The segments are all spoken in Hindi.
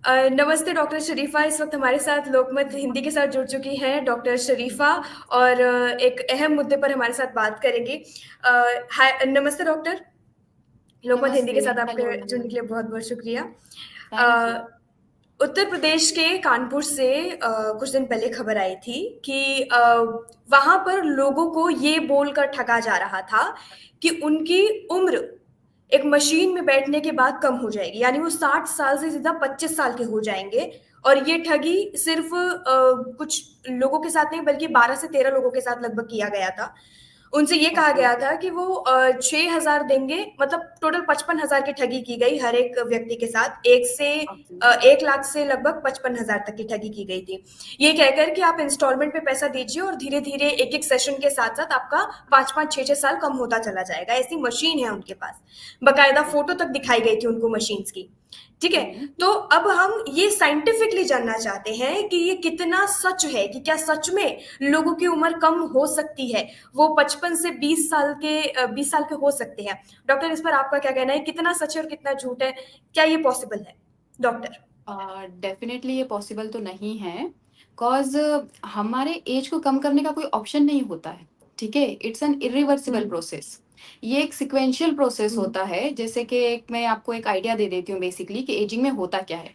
नमस्ते डॉक्टर शरीफा। इस वक्त हमारे साथ लोकमत हिंदी के साथ जुड़ चुकी हैं डॉक्टर शरीफा, और एक अहम मुद्दे पर हमारे साथ बात करेंगी। हाय, नमस्ते डॉक्टर। लोकमत हिंदी नमस्ते। के साथ आपके हेलो। जुड़ने के लिए बहुत बहुत शुक्रिया। Thank you. अ, उत्तर प्रदेश के कानपुर से कुछ दिन पहले खबर आई थी कि वहां पर लोगों को ये बोलकर ठगा जा रहा था कि उनकी उम्र एक मशीन में बैठने के बाद कम हो जाएगी, यानी वो 60 साल से सीधा 25 साल के हो जाएंगे। और ये ठगी सिर्फ कुछ लोगों के साथ नहीं बल्कि 12 से 13 लोगों के साथ लगभग किया गया था। उनसे ये कहा ओके। गया था कि वो 6,000 देंगे, मतलब टोटल 55,000 की ठगी की गई हर एक व्यक्ति के साथ। 1 लाख से लगभग 55,000 तक की ठगी की गई थी। ये कहकर कि आप इंस्टॉलमेंट पे पैसा दीजिए और धीरे धीरे एक एक सेशन के साथ साथ आपका 5 5 6 6 साल कम होता चला जाएगा। ऐसी मशीन है उनके पास, बकायदा फोटो तक दिखाई गई थी उनको मशीन्स की। ठीक है। हम्म। तो अब हम ये साइंटिफिकली जानना चाहते हैं कि ये कितना सच है, कि क्या सच में लोगों की उम्र कम हो सकती है, वो 55 से 20 साल के 20 साल के हो सकते हैं। डॉक्टर, इस पर आपका क्या कहना है? कितना सच है और कितना झूठ है? क्या ये पॉसिबल है डॉक्टर? डेफिनेटली ये पॉसिबल तो नहीं है। कॉज हमारे एज को कम करने का कोई ऑप्शन नहीं होता है। ठीक है, it's an irreversible hmm. Process. ये एक सिक्वेंशियल प्रोसेस हम्म। होता है। जैसे कि मैं आपको एक आइडिया दे देती हूँ बेसिकली कि एजिंग में होता क्या है।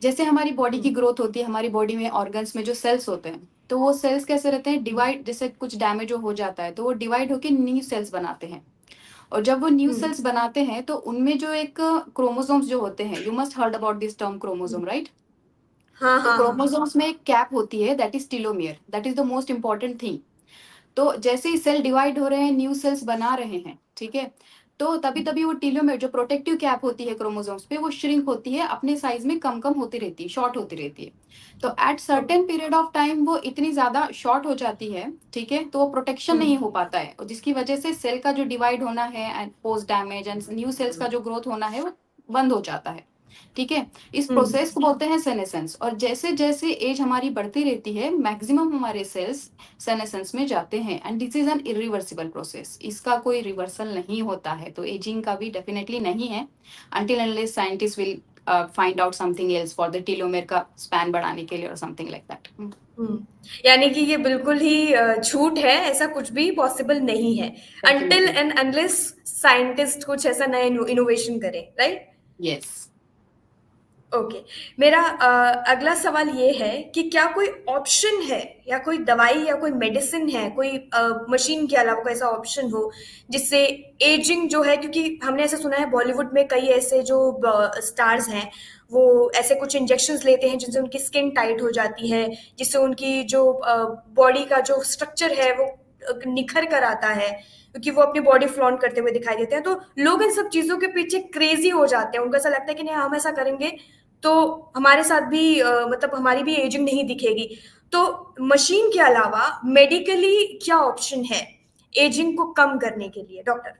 जैसे हमारी बॉडी की हम्म। ग्रोथ होती है, हमारी बॉडी में ऑर्गन्स में जो सेल्स होते हैं, तो वो सेल्स कैसे रहते हैं? डिवाइड, जैसे कुछ डैमेज हो जाता है तो वो डिवाइड होकर न्यू सेल्स बनाते हैं। और जब वो न्यू हम्म। सेल्स बनाते हैं तो उनमें जो एक क्रोमोसोम्स जो होते हैं, you must heard about this term hmm. Chromosome, right? हाँ तो हाँ हाँ हाँ। क्रोमोसोम्स में एक कैप होती है, that is telomere, that is the most important thing. तो जैसे ही सेल डिवाइड हो रहे हैं, न्यू सेल्स बना रहे हैं, ठीक है, तो तभी तभी वो टीलोमेर जो प्रोटेक्टिव कैप होती है क्रोमोसोम्स पे, वो श्रिंक होती है, अपने साइज में कम कम होती रहती है, शॉर्ट होती रहती है। तो at okay. Certain period of time वो इतनी ज्यादा शॉर्ट हो जाती है, ठीक है, तो वो प्रोटेक्शन नहीं हो पाता है, और जिसकी वजह से सेल का जो डिवाइड होना है and post damage and new sales का जो ग्रोथ होना है वो बंद हो जाता है। ठीक है। इस हम्म। प्रोसेस को बोलते हैं सेनेसेंस। और जैसे जैसे एज हमारी बढ़ती रहती है, मैक्सिमम हमारे सेल्स सेनेसेंस में जाते हैं, and this is an irreversible process. इसका कोई रिवर्सल नहीं होता है, तो एजिंग का भी डेफिनेटली नहीं है, until unless scientist will find out something else for the telomere का स्पैन बढ़ाने के लिए और समथिंग लाइक दैट। हम्म। यानी कि ये बिल्कुल ही झूठ है, ऐसा कुछ भी पॉसिबल नहीं है until definitely. And unless scientist कुछ ऐसा नया इनोवेशन करे, राइट? यस। ओके। मेरा अगला सवाल ये है कि क्या कोई ऑप्शन है, या कोई दवाई या कोई मेडिसिन है, कोई मशीन के अलावा कोई ऐसा ऑप्शन हो जिससे एजिंग जो है, क्योंकि हमने ऐसा सुना है बॉलीवुड में कई ऐसे जो स्टार्स हैं, वो ऐसे कुछ इंजेक्शंस लेते हैं जिनसे उनकी स्किन टाइट हो जाती है, जिससे उनकी जो बॉडी का जो स्ट्रक्चर है वो निखर कर आता है, क्योंकि वो अपनी बॉडी फ्लॉन्ट करते हुए दिखाई देते हैं। तो लोग इन सब चीजों के पीछे क्रेजी हो जाते हैं, उनको ऐसा लगता है कि नहीं, हम ऐसा करेंगे तो हमारे साथ भी मतलब हमारी भी एजिंग नहीं दिखेगी। तो मशीन के अलावा मेडिकली क्या ऑप्शन है एजिंग को कम करने के लिए डॉक्टर?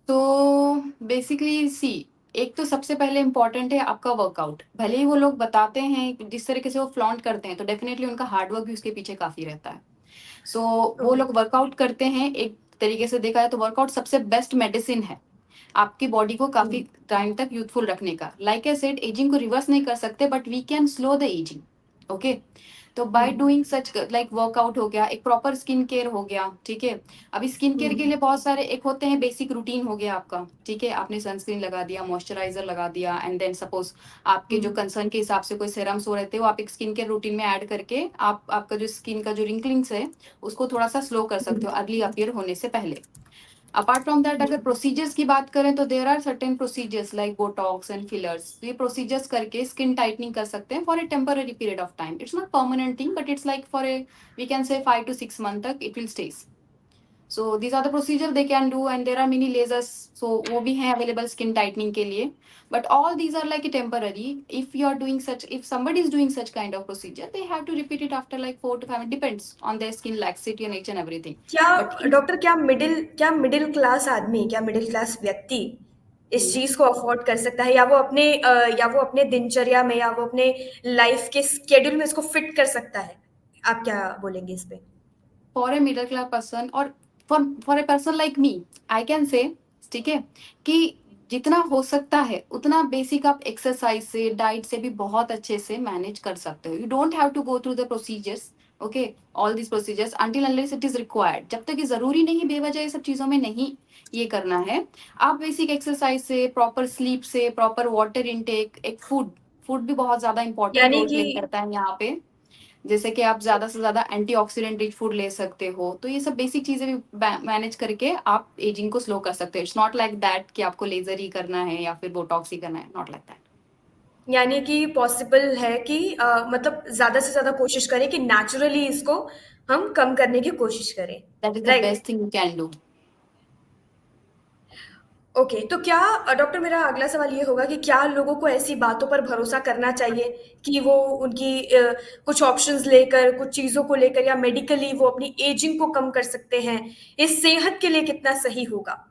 तो बेसिकली सी, एक तो सबसे पहले इम्पोर्टेंट है आपका वर्कआउट। भले ही वो लोग बताते हैं, जिस तरीके से वो फ्लॉन्ट करते हैं, तो डेफिनेटली उनका हार्डवर्क भी उसके पीछे काफी रहता है। सो वो ओके। लोग वर्कआउट करते हैं। एक तरीके से देखा है तो वर्कआउट सबसे बेस्ट मेडिसिन है आपकी बॉडी को काफी हम्म। टाइम तक यूथफुल रखने का। लाइक आई सेड, एजिंग को रिवर्स नहीं कर सकते, but we can slow the ageing. Okay. तो by hmm. Doing such, like workout हो गया, एक प्रॉपर स्किन केयर हो गया, ठीक है। अभी स्किन केयर के हम्म। लिए बहुत सारे एक होते हैं, बेसिक रूटीन हो गया आपका, ठीक है, आपने सनस्क्रीन लगा दिया, मॉइस्चराइजर लगा दिया, एंड देन सपोज आपके जो हम्म। कंसर्न के हिसाब से कोई सेरम्स हो रहे थे, वो आप एक स्किन केयर रूटीन में ऐड करके आप आपका जो स्किन का जो रिंकलिंग्स है उसको थोड़ा सा स्लो कर सकते हो अर्ली अपीयर होने से पहले। अपार्ट फ्रॉम दैट, अगर प्रोसीजर्स की बात करें तो there are certain procedures like botox and fillers. ये प्रोसीजर्स करके स्किन टाइटनिंग कर सकते हैं for a temporary period of time. It's not permanent thing, but it's like for a, we can say 5 to 6 month तक it will stage. So these are the procedure they can do, and there are many lasers, so वो भी हैं अवेलेबल स्किन टाइटनिंग के लिए। But all these are like a temporary. If you are doing such, if somebody is doing such kind of procedure, they have to repeat it after like 4 to 5. It depends on their skin laxity and each and everything. क्या But if डॉक्टर, क्या मिडिल क्लास आदमी, क्या मिडिल क्लास व्यक्ति इस चीज को अफोर्ड कर सकता है, या वो अपने दिनचर्या में, या वो अपने लाइफ के स्केड्यूल में इसको फिट कर सकता है? आप क्या बोलेंगे इस पे? For a middle class person और for a person like me, I can say, ठीक है, कि जितना हो सकता है उतना बेसिक आप एक्सरसाइज से, डाइट से भी बहुत अच्छे से मैनेज कर सकते हो. You don't have to go through the procedures, okay, all this procedures until unless it is required. जब तक ये जरूरी नहीं, बेवजह ये सब चीजों में नहीं ये करना है. आप बेसिक एक्सरसाइज से, प्रॉपर स्लीप से, प्रॉपर वाटर इनटेक, एक फूड, फूड भी बहुत ज्यादा इंपॉर्टेंट यानी रोल कि प्ले करता है यहाँ पे. जैसे कि आप ज्यादा से ज्यादा एंटीऑक्सीडेंट रिच फूड ले सकते हो, तो ये सब बेसिक चीजें भी मैनेज करके आप एजिंग को स्लो कर सकते हो. इट्स नॉट लाइक दैट कि आपको लेजर ही करना है या फिर बोटॉक्स ही करना है, नॉट लाइक दैट. यानी कि पॉसिबल है कि मतलब ज़्यादा से ज़्यादा कोशिश करें कि नेचुरली इसको हम कम करने की कोशिश करें, that is the right? Best thing you can do. Okay, तो क्या डॉक्टर मेरा अगला सवाल ये होगा कि क्या लोगों को ऐसी बातों पर भरोसा करना चाहिए कि वो उनकी कुछ ऑप्शंस लेकर, कुछ चीज़ों को लेकर या मेडिकली वो अपनी एजिंग को कम कर सकते हैं? ये सेहत के लिए कितना सही होगा?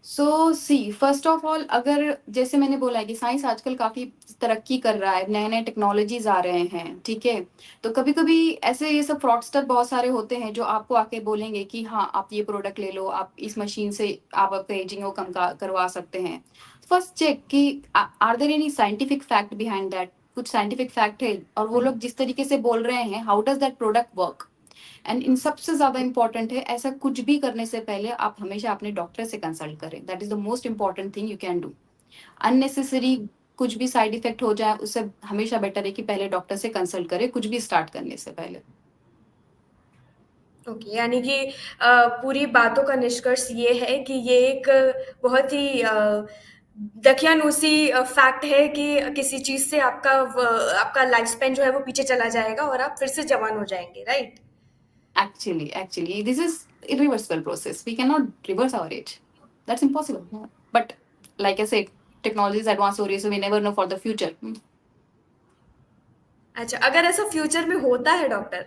सो सी, फर्स्ट ऑफ ऑल, अगर जैसे मैंने बोला है कि साइंस आजकल काफी तरक्की कर रहा है, नए नए टेक्नोलॉजीज आ रहे हैं, ठीक है. तो कभी कभी ऐसे ये सब फ्रॉडस्टर बहुत सारे होते हैं जो आपको आके बोलेंगे कि हाँ आप ये प्रोडक्ट ले लो, आप इस मशीन से आप आपका एजिंग को कम करवा सकते हैं. फर्स्ट चेक कि are there any scientific fact behind that. कुछ साइंटिफिक फैक्ट है, और वो लोग जिस तरीके से बोल रहे हैं, how does that product work. And in सबसे ज्यादा इंपॉर्टेंट है, ऐसा कुछ भी करने से पहले आप हमेशा अपने डॉक्टर से कंसल्ट करें. That is the most important thing you can do. Unnecessary कुछ भी साइड इफेक्ट हो जाए, उससे हमेशा बेटर है कि पहले डॉक्टर से कंसल्ट करें कुछ भी स्टार्ट करने से पहले. ओके, यानी कि पूरी बातों का निष्कर्ष ये है कि ये एक बहुत ही दकियानूसी फैक्ट है कि किसी चीज़ से आपका लाइफ स्पैन जो है वो पीछे चला जाएगा और आप फिर से जवान हो जाएँगे, right? Actually, this is irreversible process. We cannot reverse our age. That's impossible. Yeah. But like I said, technology is advanced हो रही है, so we never know for the future. अच्छा, अगर ऐसा फ्यूचर में होता है डॉक्टर,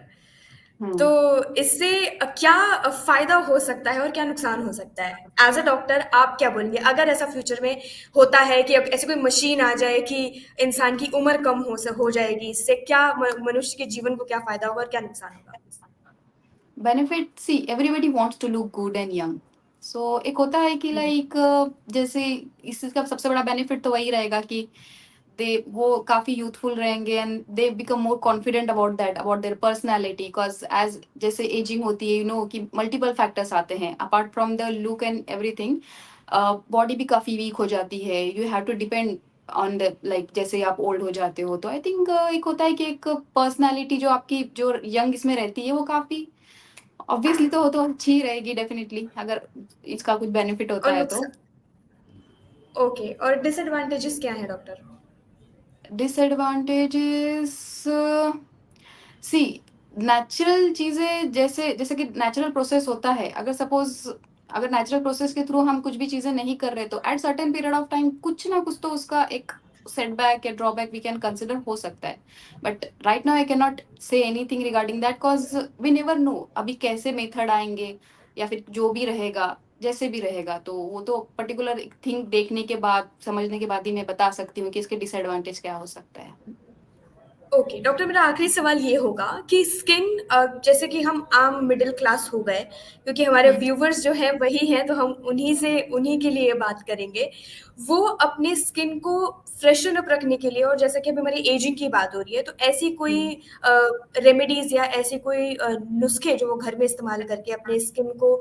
तो Hmm. इससे क्या फ़ायदा हो सकता है और क्या नुकसान हो सकता है? एज़ अ डॉक्टर आप क्या बोलेंगे? अगर ऐसा फ्यूचर में होता है कि अब ऐसी कोई मशीन आ जाए कि इंसान की उम्र कम हो जाएगी, इससे क्या मनुष्य के जीवन को क्या फ़ायदा होगा और क्या नुकसान होगा? Benefit, see, everybody wants to look good and young. So एक होता है कि हुँ। लाइक जैसे इसका सबसे बड़ा बेनिफिट तो वही रहेगा कि दे वो काफी यूथफुल रहेंगे and they become more confident about that, about their personality. Because age जैसे एजिंग होती है, यू नो कि मल्टीपल फैक्टर्स आते हैं apart from the look and everything. Body भी काफी वीक हो जाती है. You have to depend on the like जैसे आप ओल्ड हो जाते हो, तो आई थिंक एक होता है कि एक पर्सनैलिटी जो आपकी जो यंग इसमें रहती है वो काफी ऑब्वियसली तो अच्छी ही रहेगी डेफिनेटली, अगर इसका कुछ बेनिफिट होता और है नुकसा तो. ओके, और डिसएडवांटेजेस क्या हैं डॉक्टर? डिसएडवांटेजेस, सी, नेचुरल चीजें, जैसे जैसे कि नेचुरल प्रोसेस होता है, अगर सपोज अगर नेचुरल प्रोसेस के थ्रू हम कुछ भी चीजें नहीं कर रहे, तो at certain period of time कुछ ना कुछ तो उसका एक सेटबैक या ड्रॉबैक वी कैन कंसिडर हो सकता है. But right now I can not say anything regarding that, cause we never know अभी कैसे मेथड आएंगे या फिर जो भी रहेगा, जैसे भी रहेगा, तो वो तो पर्टिकुलर थिंग देखने के बाद, समझने के बाद ही मैं बता सकती हूँ कि इसके डिसएडवांटेज क्या हो सकता है. ओके, डॉक्टर मेरा आखिरी सवाल ये होगा कि स्किन जैसे कि हम आम मिडिल क्लास हो गए, क्योंकि हमारे हम्म. व्यूवर्स जो हैं वही हैं, तो हम उन्हीं के लिए बात करेंगे। वो अपने स्किन को फ्रेशन अप रखने के लिए, और जैसे कि अभी हमारी एजिंग की बात हो रही है, तो ऐसी कोई हम्म. रेमेडीज़ या ऐसे कोई नुस्खे जो वो घर में इस्तेमाल करके अपने स्किन को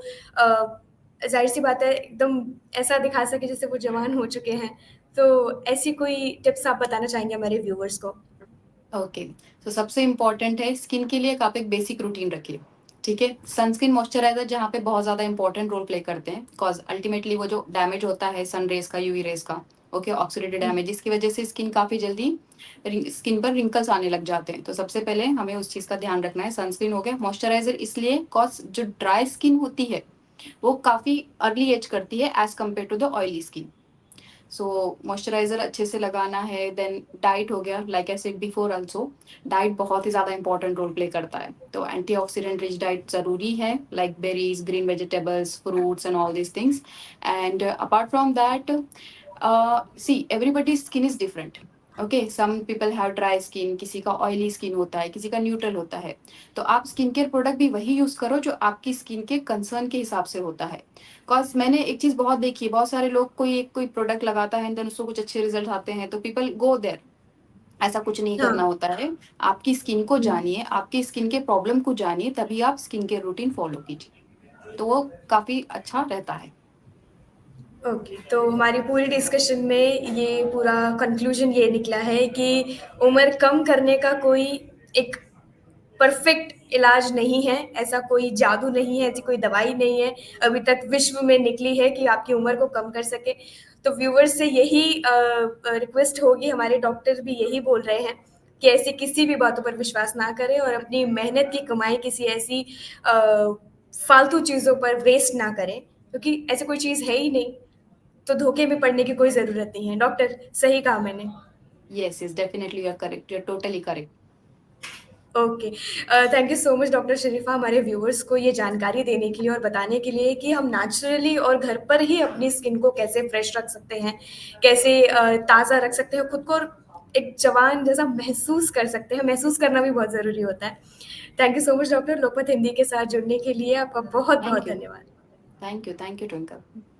ज़ाहिर-सी बात है एकदम ऐसा दिखा सकें जैसे वो जवान हो चुके हैं। तो ऐसी कोई टिप्स आप बताना चाहेंगे हमारे व्यूवर्स को? ओके, तो सबसे इम्पोर्टेंट है स्किन के लिए कि आप एक बेसिक रूटीन रखिए. ठीक है, सनस्क्रीन मॉइस्चराइजर जहाँ पे बहुत ज्यादा इंपॉर्टेंट रोल प्ले करते हैं, बिकॉज अल्टीमेटली वो जो डैमेज होता है सन रेज का, यूवी रेज का, ओके, ऑक्सीडेटिव हुँ। डैमेज, इसकी वजह से स्किन काफी जल्दी स्किन पर रिंकल्स आने लग जाते हैं. तो सबसे पहले हमें उस चीज का ध्यान रखना है. सनस्क्रीन हो गया, मॉइस्चराइजर इसलिए कॉज जो ड्राई स्किन होती है वो काफी अर्ली एज करती है as compared to the oily skin. So moisturiser अच्छे से लगाना है. देन डाइट हो गया, like I said before also, diet बहुत ही ज्यादा इंपॉर्टेंट रोल प्ले करता है. तो एंटीऑक्सीडेंट रिच डाइट जरूरी है, like berries, green vegetables, fruits and all these things. And apart from that, see, everybody skin is different. Okay, some people have dry skin, किसी का ऑयली स्किन होता है, किसी का न्यूट्रल होता है. तो आप स्किन केयर प्रोडक्ट भी वही यूज करो जो आपकी स्किन के कंसर्न के हिसाब से होता है. बिकॉज़ मैंने एक चीज़ बहुत देखी है, बहुत सारे लोग कोई प्रोडक्ट लगाता है एंड देन उसको कुछ अच्छे रिजल्ट आते हैं, तो पीपल गो देयर। ऐसा कुछ नहीं हाँ। करना होता है। आपकी स्किन को हुँ। जानिए, आपकी स्किन के प्रॉब्लम को जानिए, तभी आप स्किन केयर रूटीन फॉलो कीजिए। तो वो काफ़ी अच्छा रहता है। ओके, तो हमारी पूरी डिस्कशन में ये पूरा कंक्लूजन ये निकला है कि उम्र कम करने का कोई एक परफेक्ट इलाज नहीं है, ऐसा कोई जादू नहीं है, ऐसी कोई दवाई नहीं है, अभी तक विश्व में निकली है कि आपकी उम्र को कम कर सके। तो व्यूअर्स से यही रिक्वेस्ट होगी, हमारे डॉक्टर भी यही बोल रहे हैं कि ऐसी किसी भी बातों पर विश्वास ना करें और अपनी मेहनत की कमाई किसी ऐसी फालतू चीज़ों पर वेस्ट ना करें, क्योंकि ऐसी कोई चीज़ है ही नहीं, तो धोखे में पड़ने की कोई ज़रूरत नहीं है। डॉक्टर, सही कहा मैंने? Yes, yes, definitely you are correct, you are totally correct. Okay. Thank you so much doctor Sharifa, हमारे व्यूअर्स को ये जानकारी देने के लिए और बताने के लिए कि हम नेचुरली और घर पर ही अपनी स्किन को कैसे फ्रेश रख सकते हैं, कैसे ताज़ा रख सकते हैं खुद को और एक जवान जैसा महसूस कर सकते हैं। महसूस करना भी बहुत ज़रूरी होता है। Thank you so much doctor, Lokmat Hindi के साथ जुड़ने के लिए आपका बहुत-बहुत थैंक यू। धन्यवाद। Thank you twinkle.